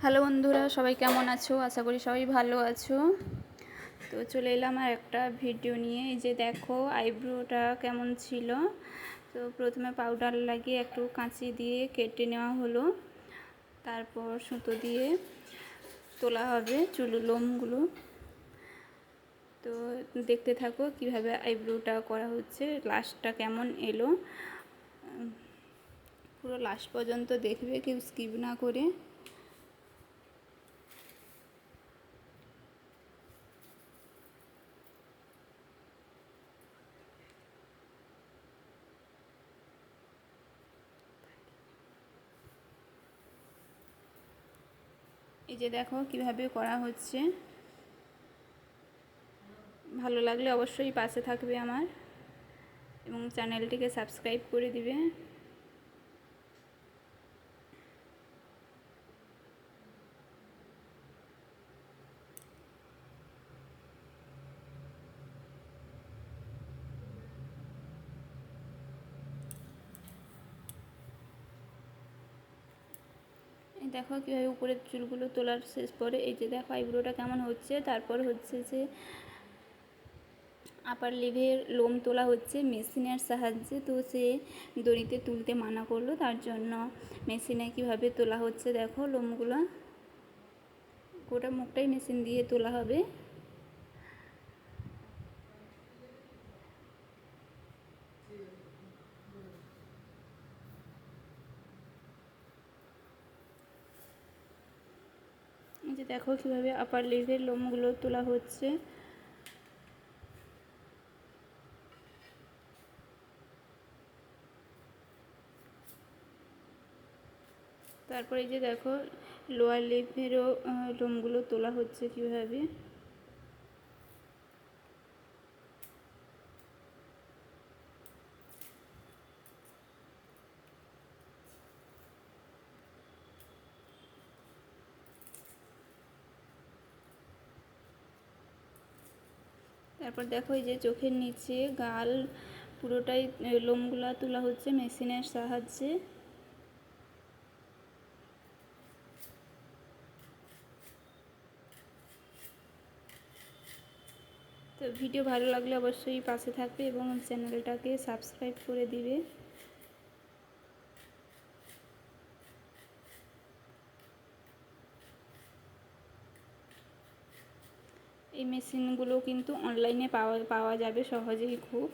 Hello বন্ধুরা, সবাই কেমন আছো? আশা করি সবাই ভালো আছো। তো চলে এলাম আর একটা ভিডিও নিয়ে। এই যে দেখো আইব্রোটা কেমন ছিল। তো প্রথমে পাউডার লাগিয়ে একটু কাঁচি দিয়ে কেটে নেওয়া হলো, তারপর সুতো দিয়ে তোলা হবে লোমগুলো। তো দেখতে থাকো কিভাবে আইব্রোটা করা হচ্ছে, লাস্টটা কেমন এলো। পুরো লাস্ট পর্যন্ত দেখবে, কেউ স্কিপ না করে। এই যে দেখো কিভাবে করা হচ্ছে। ভালো লাগলে অবশ্যই পাশে থাকবে আমার এবং চ্যানেলটিকে সাবস্ক্রাইব করে দিবে। এই দেখো কীভাবে উপরের চুলগুলো তোলার শেষ পরে এই যে দেখো আইব্রোটা কেমন হচ্ছে। তারপর হচ্ছে যে আপার লিভের লোম তোলা হচ্ছে মেশিনের সাহায্যে। তো সে দড়িতে তুলতে মানা করলো, তার জন্য মেশিনে কিভাবে তোলা হচ্ছে দেখো লোমগুলো। গোটা মুখটাই মেশিন দিয়ে তোলা হবে। এই যে দেখো কীভাবে আপার লিভের লোমগুলো তোলা হচ্ছে। তারপরে এই যে দেখো লোয়ার লিভেরও লোমগুলো তোলা হচ্ছে কীভাবে। তারপর দেখো এই যে চোখের নিচে গাল পুরোটাই লোমগুলা তোলা হচ্ছে মেশিনের সাহায্যে। তো ভিডিও ভালো লাগলে অবশ্যই পাশে থাকবে এবং চ্যানেলটাকে সাবস্ক্রাইব করে দিবে। এই মেশিনগুলো কিন্তু অনলাইনে পাওয়া যাবে সহজেই খুব।